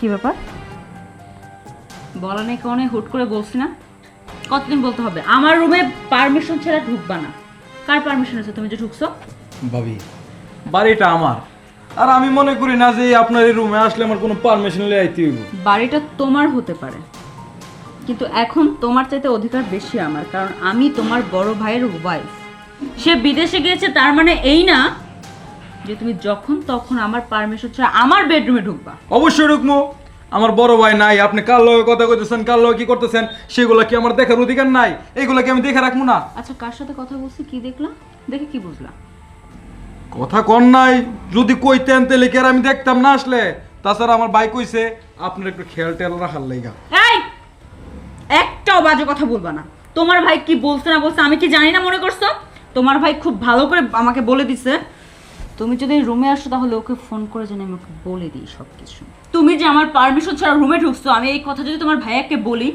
কি ব্যাপার? বলা নেই কারণে হুট করে বলছি না? কতদিন বলতে হবে? আমার রুমে পারমিশন ছাড়া ঢুকবা না। কার পারমিশন আছে তুমি যে ঢুকছো? ভাবি, বাড়িটা আমার, আর আমি মনে করি না যে আপনার এই রুমে আসলে আমার কোনো পারমিশন নিয়ে আইতে হইব। বাড়িটা তোমার হতে পারে, কিন্তু এখন তোমার চাইতে অধিকার বেশি আমার, কারণ আমি তোমার বড় ভাইয়ের ওয়াইফ। সে বিদেশে গিয়েছে, তার মানে এই না যে তুমি যখন তখন আমার পারমিশন ছাড়া আমার বেডরুমে ঢুকবা। অবশ্যই ঢুকবো। আমার বড় ভাই নাই, আপনি কার লগে কথা কইতেছেন, কার লগে কি করতেছেন, সেগুলো কি আমার দেখার অধিকার নাই? এইগুলা কি আমি দেখে রাখবো না? আচ্ছা, কার সাথে কথা বলছি কি দেখলা? দেখে কি বুঝলা? কথা কন নাই, যদি কইতেন তাহলে কি আর আমি দেখতাম না আসলে? তাছাড়া আমার ভাই কইছে আপনার একটু খেয়াল টেয়াল রাখার লাইগা। এই, একটাও বাজে কথা বলবা না। তোমার ভাই কি বলছে না বলছে আমি কি জানি না মনে করছো? তোমার ভাই খুব ভালো করে আমাকে বলে দিছে, তুমি যদি রুমে আসো তাহলে ওকে ফোন করে যেন আমি ওকে বলে দিই সবকিছু। তুমি যে আমার পারমিশন ছাড়া রুমে ঢুকছো, আমি এই কথা যদি তোমার ভাইয়াকে বলি,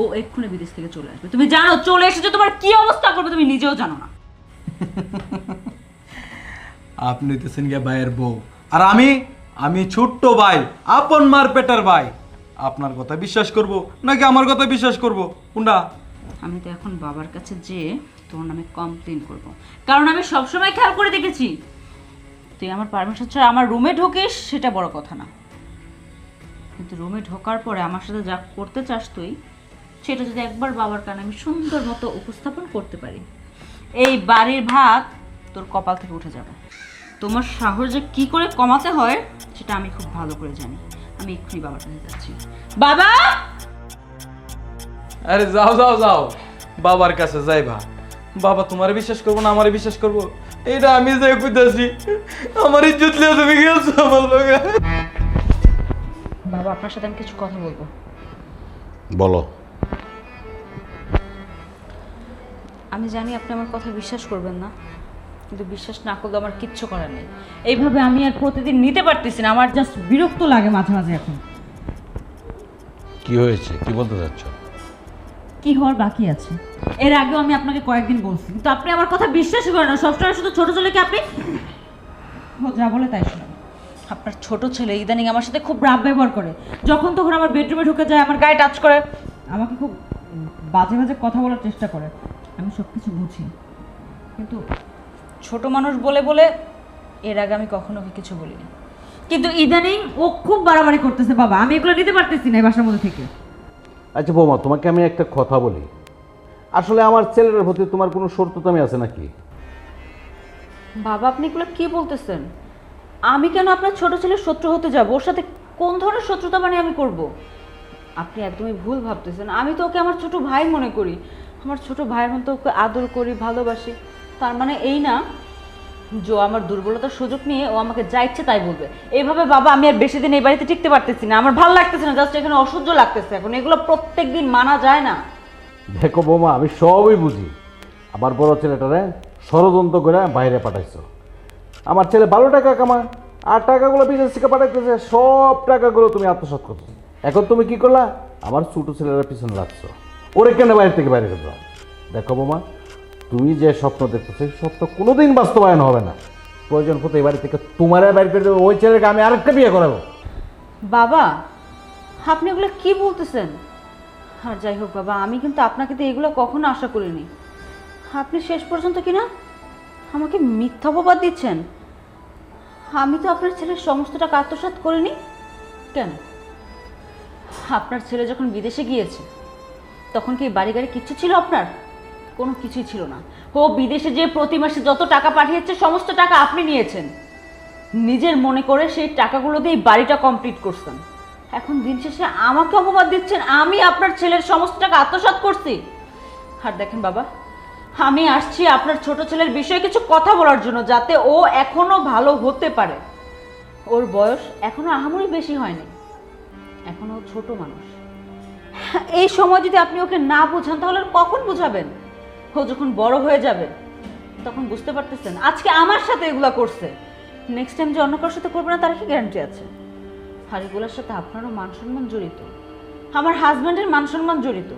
ও এক্ষুনি বিদেশ থেকে চলে আসবে। তুমি জানো চলে এসেছে তোমার কি অবস্থা করবে, তুমি নিজেও জানো না। আপনি হইতেছেন গিয়া ভাইয়ের বউ, আর আমি ছোট্ট ভাই, আপন মার পেটার ভাই। আপনার কথা বিশ্বাস করব নাকি আমার কথা বিশ্বাস করব, কোনটা? আমি তো এখন বাবার কাছে যেয়ে তোমার নামে কমপ্লেন করব, কারণ আমি সবসময় খেয়াল করে দেখেছি তুই আমার পারমিশন ছাড়া আমার রুমে ঢুকিস, সেটা বড় কথা না, কিন্তু রুমে ঢোকার পরে আমার সাথে যা করতে চাস তুই, সেটা যদি একবার বাবার কানে আমি সুন্দর মতো উপস্থাপন করতে পারি, এই বাড়ির ভাত তোর কপাল থেকে উঠে যাবে। তোমার সাহস যে কি করে কমাতে হয় সেটা আমি খুব ভালো করে জানি। আমি এক্ষুনি বাবার কাছে যাচ্ছি। বাবা! আরে যাও যাও যাও, বাবার কাছে যাইবা। বাবা তোমারে বিশ্বাস করবো না আমারে বিশ্বাস করবো? এটা আমি যাই কইতাছি, আমার ইজ্জত লিয়ে তুমি গেছো আমার লগে। বাবা, আপনার সাথে আমি কিছু কথা বলবো। বলো। আমি জানি আপনি আমার কথা বিশ্বাস করবেন না, কিন্তু বিশ্বাস না করলে আমার কিচ্ছু করার নেই। এইভাবে আমি আর প্রতিদিন নিতে পারতেছি না, আমার জাস্ট বিরক্ত লাগে মাঝে মাঝে। এখন কি হয়েছে, কি বলতে চাচ্ছ? কি হওয়ার বাকি আছে? এর আগেও আমি আপনাকে কয়েকদিন বলছি, কিন্তু আপনি আমার কথা বিশ্বাসই করেন না। সবসময় শুধু ছোট ছেলেকে আপনি যা বলে তাই শোনেন। আপনার ছোট ছেলে ইদানিং আমার সাথে খুব রাব ব্যবহার করে, যখন তখন আমার বেডরুমে ঢুকে যায়, আমার গায়ে টাচ করে, আমাকে খুব বাজে বাজে কথা বলার চেষ্টা করে। আমি সব কিছু বুঝি, কিন্তু ছোট মানুষ বলে বলে এর আগে আমি কখনো ওকে কিছু বলিনি, কিন্তু ইদানিং ও খুব বাড়াবাড়ি করতেছে। বাবা, আমি এগুলো নিতে পারতেছি না এই বাসার মধ্যে থেকে। আচ্ছা বৌমা, তোমাকে আমি একটা কথা বলি, আসলে আমার ছেলের প্রতি তোমার কোনো শত্রুতামি আছে নাকি? বাবা, আপনি এগুলো কি বলতেছেন? আমি কেন আপনার ছোট ছেলের শত্রু হতে যাব? ওর সাথে কোন ধরনের শত্রুতা মানে আমি করব? আপনি একদমই ভুল ভাবতেছেন। আমি তো ওকে আমার ছোট ভাই মনে করি, আমার ছোট ভাইয়ের মতো ওকে আদর করি, ভালোবাসি। তার মানে এই না যে আমার দুর্বলতার সুযোগ নিয়ে ও আমাকে যা ইচ্ছে তাই বলবে। এইভাবে বাবা আমি আর বেশি দিন এই বাড়িতে টিকতে পারতেছি না, আমার ভালো লাগতেছে না, জাস্ট এখানে অসহ্য লাগতেছে। এখন এগুলো প্রত্যেক দিন মানা যায় না। দেখো বৌমা, আমি সবই বুঝি। আমার বড় ছেলেটারে ষড়যন্ত্র করে বাইরে পাঠাইছো। আমার ছেলে ভালো টাকা কামায়, আর টাকাগুলো বিদেশ থেকে পাঠাইতেছে, সব টাকাগুলো তুমি আত্মসাৎ করছো। এখন তুমি কি করলা? আমার ছোট ছেলের পিছনে রাখছো, ওরে কেন বাইরে থেকে বাইরে করছো? দেখো বৌমা, তুমি যে স্বপ্ন দেখছো সেই স্বপ্ন কোনোদিন বাস্তবায়ন হবে না। প্রয়োজন হতে এই বাড়ি থেকে তোমার বাইরে করে দেবো, ওই ছেলেকে আমি আরেকটা বিয়ে করাবো। বাবা, আপনি এগুলো কি বলতেছেন? আর যাই হোক বাবা, আমি কিন্তু আপনাকে তো এগুলো কখনো আশা করিনি। আপনি শেষ পর্যন্ত কিনা আমাকে মিথ্যা অপবাদ দিচ্ছেন। আমি তো আপনার ছেলের সমস্ত টাকা আত্মসাৎ করিনি। কেন? আপনার ছেলে যখন বিদেশে গিয়েছে তখন কি বাড়ি গাড়ি কিচ্ছু ছিল আপনার? কোনো কিছুই ছিল না। ও বিদেশে যে প্রতি মাসে যত টাকা পাঠিয়েছে সমস্ত টাকা আপনি নিয়েছেন, নিজের মনে করে সেই টাকাগুলো দিয়ে বাড়িটা কমপ্লিট করছেন। এখন দিন শেষে আমাকে অপবাদ দিচ্ছেন আমি আপনার ছেলের সমস্ত টাকা আত্মসাৎ করছি। আর দেখেন বাবা, আমি আসছি আপনার ছোট ছেলের বিষয়ে কিছু কথা বলার জন্য, যাতে ও এখনো ভালো হতে পারে। ওর বয়স এখনো আহামরি বেশি হয়নি, এখনো ছোট মানুষ। এই সময় যদি আপনি ওকে না বোঝান তাহলে আর কখন বোঝাবেন? ও যখন বড় হয়ে যাবে তখন বুঝতে পারতেছেন। আজকে আমার সাথে এগুলা করছে, নেক্সট টাইম যে অন্য কারোর সাথে করবে না তার কি গ্যারান্টি আছে? আর এগুলোর সাথে আপনারও মান সম্মান জড়িত, আমার হাজব্যান্ডের মান সম্মান জড়িত।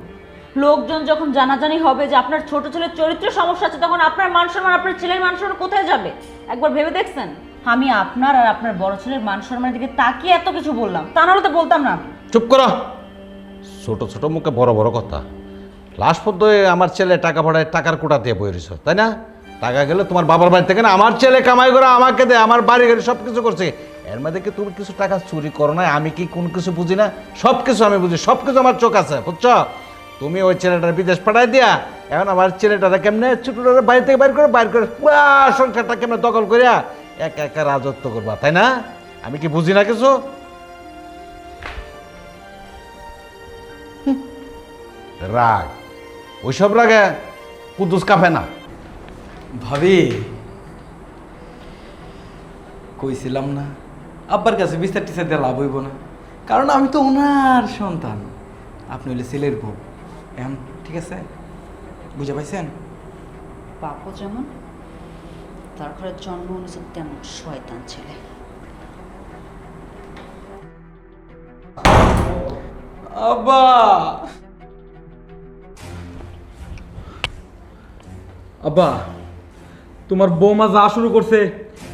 লোকজন যখন জানাজানি হবে যে আপনার ছোট ছেলের চরিত্র সমস্যা আছে, তখন আপনার মান সম্মান, আপনার ছেলের মান সম্মান কোথায় যাবে? একবার ভেবে দেখছেন? আমি আপনার আর আপনার বড় ছেলের মান সম্মানের দিকে তাকিয়ে এত কিছু বললাম, তা নাহলে তো বলতাম না আমি। চুপ করো, ছোট ছোট মুখে বড় বড় কথা। লাস্ট পর্যন্ত আমার ছেলে টাকা পাঠায়, টাকার কোটা দিয়ে বই রয়েছ, তাই না? টাকা গেলে তোমার বাবার বাড়ি থেকে না, আমার ছেলে কামাই করে আমাকে দেয়, আমার বাড়ি গাড়ি সব কিছু করছে। এর মধ্যে কি তুমি কিছু টাকা চুরি করো না? আমি কি কোন কিছু বুঝি না? সব কিছু আমি বুঝি, সব কিছু আমার চোখ আছে, বুঝছো? তুমি ওই ছেলেটার বিদেশ পাঠাই দিয়া এখন আমার ছেলেটারা কেমনে ছোটটারা বাড়ি থেকে বাইর করে পুরা সংসারটা কেমনে দখল করিয়া একা একা রাজত্ব করবা, তাই না? আমি কি বুঝি না কিছু? রাগ, ওইসব রাগে কুদ্দুস কাঁপে না। ভাবি, কইছিলাম না আব্বার কাছে বিচার টিচার দিয়ে লাভ হইব না, কারণ আমি তো ওনার সন্তান, আপনি হইলে ছেলের বউ। এখন ঠিক আছে, বুঝে পাইছেন? বাপও যেমন, তার ঘরে জন্ম হয়েছে তেমন শয়তান ছেলে। আব্বা, আব্বা, তোমার বৌমা যা শুরু করছে,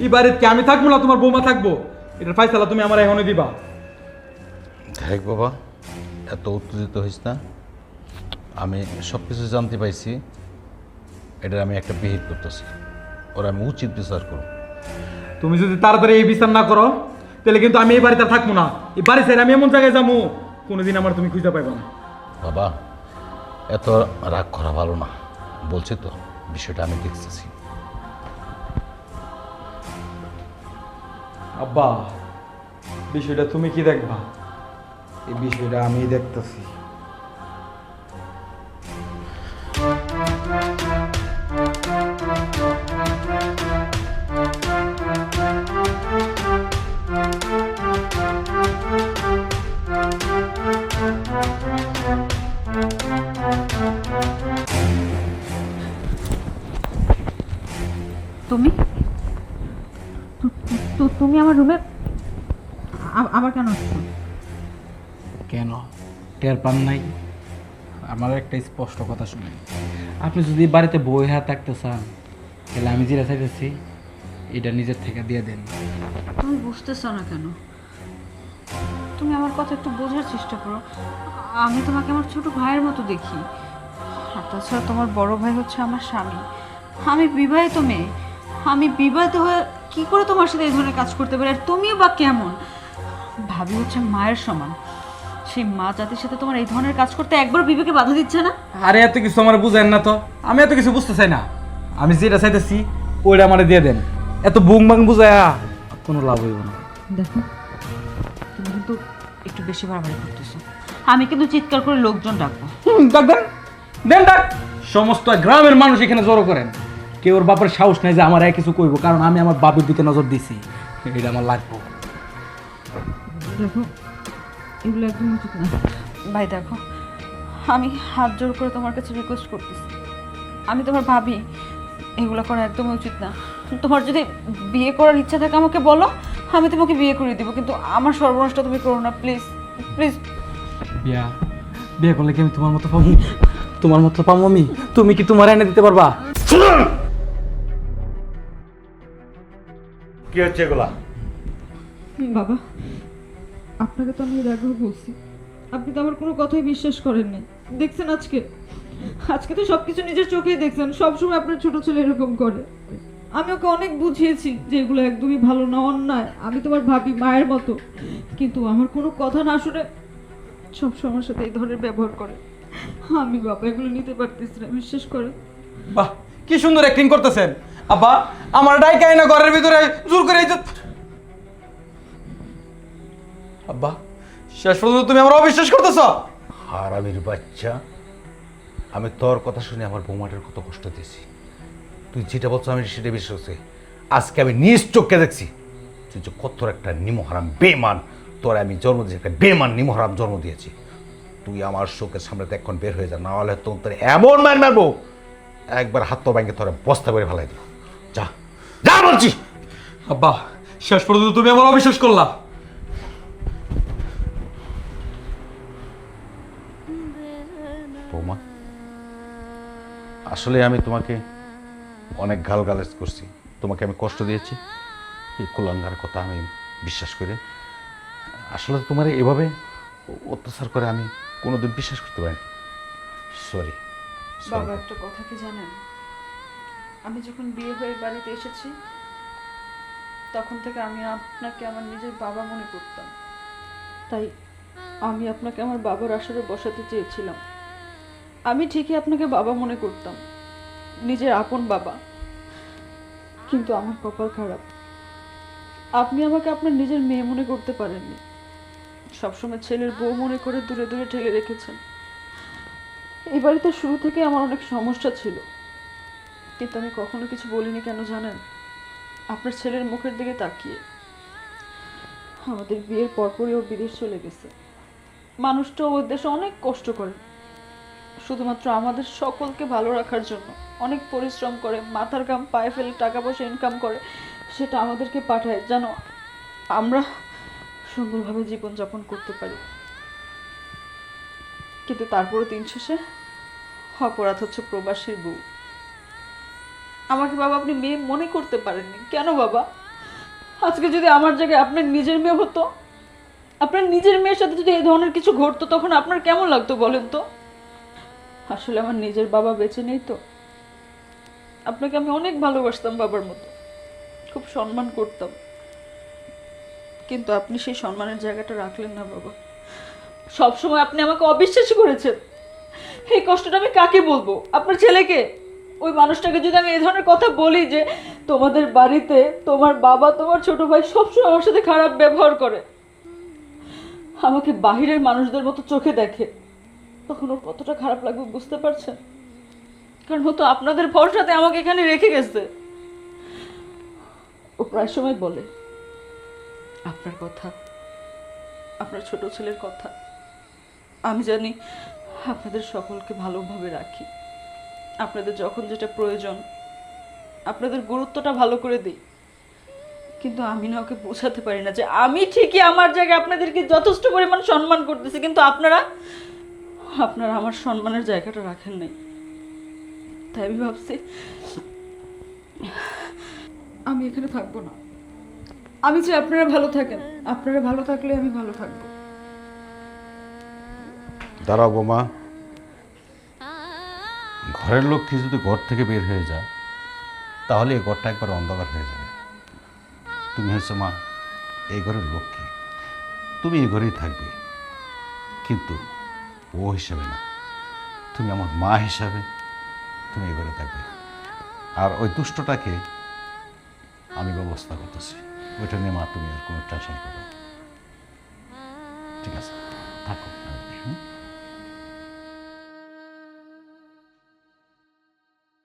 এই বাড়িতে কি আমি থাকবো না তোমার বৌমা থাকবো? এটার ফাইসালা তুমি আমার এখনই দিবা। দেখ বাবা, এত উত্তেজিত হইস না। আমি সব কিছু জানতে পাইছি, এটা আমি একটা বিহিত করতেছি, ওরা আমি উচিত বিচার করব। তুমি যদি তাড়াতাড়ি এই বিচার না করো, তাহলে কিন্তু আমি এই বাড়িতে আর থাকবো না। এই বাড়ি ছেড়ে আমি এমন জায়গায় যাবো কোনোদিন আমার তুমি খুঁজে পাইবা না। বাবা, এত রাগ করা ভালো না, বলছি তো বিষয়টা আমি দেখতেছি। আব্বা, বিষয়টা তুমি কি দেখবা? এই বিষয়টা আমি দেখতেছি। তুমি তুমি আমার রুমে আবার কেন আসছো? কেন টের পান নাই? আমার একটা স্পষ্ট কথা শুনেন, আপনি যদি বাড়িতে বই হাত থাকতে চান, তাহলে আমি যেটা চাইতেছি এটা নিজের থেকে দিয়ে দেন। তুমি বুঝতেছো না কেন? তুমি আমার কথা একটু বোঝার চেষ্টা করো। আমি তোমাকে আমার ছোট ভাইয়ের মতো দেখি, আর তাছাড়া তোমার বড় ভাই হচ্ছে আমার স্বামী। আমি বিবাহিত মেয়ে, আমি বিবাহিত হয়ে কি করে তোমার সাথে এই ধরনের কাজ করতে পারি? আর তুমিও বা কেমন? ভাবি হচ্ছে মায়ের সমান, সেই মা জাতির সাথে তোমার এই ধরনের কাজ করতে একবার বিবেকে বাধা দিচ্ছে না? আরে এত কিছু আমার বুঝেন না তো, আমি এত কিছু বুঝতে চাই না। আমি যেটা চাইতেছি ওইটা আমার দিয়ে দেন। এত বুং বাং বুঝায়া কোনো লাভ হইব না। দেখো, তুমি কিন্তু একটু বেশি বাড়াবাড়ি করতেছো। আমি কিন্তু চিৎকার করে লোকজন ডাকবো। ডাক দেন, দেন ডাক। সমস্ত গ্রামের মানুষ এখানে জড়ো করেন। কেউ ওর বাপের সাহস নাই যে আমার কিছু কইব, কারণ আমি আমার বাপের দিকে নজর দিছি, এটা আমার লাগবো। দেখো, এগুলো একদম উচিত না। ভাই দেখো, আমি হাত জোর করে তোমার কাছে রিকোয়েস্ট করতেছি, আমি তোমার ভাবি, এগুলো করা একদমই উচিত না। তোমার যদি বিয়ে করার ইচ্ছা থাকে আমাকে বলো, আমি তোমাকে বিয়ে করে দিব, কিন্তু আমার সর্বনাশটা তুমি করো না, প্লিজ প্লিজ। বিয়া বিয়ে করলে কি আমি তোমার মতো পাবো? তোমার মতো পাবো আমি? তুমি কি তোমার এনে দিতে পারবা? কি হচ্ছে এগুলা? বাবা, আপনাকে তো আমি এর আগেও বলছি, আপনি তো আমার কোনো কথাই বিশ্বাস করেননি। দেখছেন আজকে আজকে তো সবকিছু নিজের চোখেই দেখছেন। সবসময় আপনার ছোট ছেলে এরকম করে। আমি ওকে অনেক বুঝিয়েছি যে এগুলো একদমই ভালো না, অন্যায়। আমি তোমার ভাবি, মায়ের মতো, কিন্তু আমার কোনো কথা না শুনে সব সময়ের সাথে এই ধরনের ব্যবহার করে। আমি বাবা এগুলো নিতে পারতেছি না, বিশ্বাস করে। বাহ, কি সুন্দর অ্যাক্টিং করতেছেন আব্বা। আমার ডাইকাই না ঘরের ভিতরে জোর করে এই যে। আব্বা, শেষ পর্যন্ত তুমি আমার অবিশ্বাস করতেছ? হারামির বাচ্চা, আমি তোর কথা শুনে আমার বৌমাটার কত কষ্ট দিয়েছি। তুই যেটা বলছো আমি সেটা বিশ্বাস করছি। আজকে আমি নিজ চোখে দেখছি তুই যে কত একটা নিমহারাম বেমান। তোর আমি জন্ম দিয়েছি, একটা বেমান নিমহারাম জন্ম দিয়েছি। তুই আমার চোখের সামনে তো এখন বের হয়ে যা, না হলে তোর এমন মার মারবো একবার হাত তো ব্যাংকে তোরা বস্তা করে ফেলাই দেবো। যা যা বলছি। আব্বা, শেষ পর্যন্ত তুমি আমার অবিশ্বাস করলা। বৌমা, আসলে আমি তোমাকে অনেক গালগালাজ করছি, তোমাকে আমি কষ্ট দিয়েছি। এই কুলাঙ্গার কথা আমি বিশ্বাস করে আসলে তোমার এভাবে অত্যাচার করে আমি কোনোদিন বিশ্বাস করতে পারিনি। সরি। বাবা একটা কথা কি জানেন, আমি যখন বিয়ে হয়ে বাড়িতে এসেছি তখন থেকে আমি আপনাকে আমার নিজের বাবা মনে করতাম। তাই আমি আপনাকে আমার বাবার আসরে বসাতে চেয়েছিলাম। আমি ঠিকই আপনাকে বাবা মনে করতাম, নিজের আপন বাবা। কিন্তু আমার কপাল খারাপ, আপনি আমাকে আপনার নিজের মেয়ে মনে করতে পারেননি। সবসময় ছেলের বউ মনে করে দূরে দূরে ঠেলে রেখেছেন। এই বাড়িতে শুরু থেকে আমার অনেক সমস্যা ছিল, কিন্তু আমি কখনো কিছু বলিনি। কেন জানেন? আপনার ছেলের মুখের দিকে তাকিয়ে। আমাদের বিয়ের পরপরই ও বিদেশ চলে গেছে। মানুষটা ওর দেশে অনেক কষ্ট করে, শুধুমাত্র আমাদের সকলকে ভালো রাখার জন্য অনেক পরিশ্রম করে, মাথার ঘাম পায়ে ফেলে টাকা পয়সা ইনকাম করে, সেটা আমাদেরকে পাঠায় যেন আমরা সুন্দরভাবে জীবনযাপন করতে পারি। কিন্তু তারপরে দিন শেষে অপরাধ হচ্ছে প্রবাসীর বউ। আমাকে বাবা আপনি মেয়ে মনে করতে পারেননি কেন বাবা? আজকে যদি আমার জায়গায় আপনার নিজের মেয়ে হতো, আপনার নিজের মেয়ের সাথে যদি এই ধরনের কিছু ঘটতো, তখন আপনার কেমন লাগতো বলেন তো? আসলে আমার নিজের বাবা বেঁচে নেই তো। আপনাকে আমি অনেক ভালোবাসতাম, বাবার মতো খুব সম্মান করতাম, কিন্তু আপনি সেই সম্মানের জায়গাটা রাখলেন না বাবা। সবসময় আপনি আমাকে অবিশ্বাস করেছেন। এই কষ্টটা আমি কাকে বলবো? আপনার ছেলেকে? ওই মানুষটাকে যদি আমি এই ধরনের কথা বলি যে তোমাদের বাড়িতে তোমার বাবা তোমার ছোট ভাই সবসময় আমার সাথে খারাপ ব্যবহার করে, আমাকে বাহিরের মানুষদের মতো চোখে দেখে, তখন ওর কতটা খারাপ লাগবে বুঝতে পারছেন? কারণ ও তো আপনাদের ভরসাতে আমাকে এখানে রেখে গেছে। ও প্রায় সময় বলে আপনার কথা, আপনার ছোট ছেলের কথা। আমি জানি আপনাদের সকলকে ভালোভাবে রাখি, আপনাদের যখন যেটা প্রয়োজন আপনাদের গুরুত্বটা ভালো করে দিই, কিন্তু আমি না ওকে বোঝাতে পারি না যে আমি ঠিকই আমার জায়গায় আপনাদেরকে যথেষ্ট পরিমাণ সম্মান করতেছি, কিন্তু আপনারা আমার সম্মানের জায়গাটা রাখেন নাই। তাই আমি ভাবছি আমি এখানে থাকবো না। আমি চাই আপনারা ভালো থাকেন, আপনারা ভালো থাকলে আমি ভালো থাকবো। দাঁড়াও বোমা, ঘরের লক্ষ্মী যদি ঘর থেকে বের হয়ে যায় তাহলে এই ঘরটা একবার অন্ধকার হয়ে যাবে। তুমি হচ্ছে মা এই ঘরের লক্ষ্মী, তুমি এই ঘরেই থাকবে, কিন্তু ও হিসাবে না, তুমি আমার মা হিসাবে তুমি এই ঘরে থাকবে। আর ওই দুষ্টটাকে আমি ব্যবস্থা করতেছি, ওইটা নিয়ে মা তুমি আর কোনো টেনশন করো। ঠিক আছে, থাকো।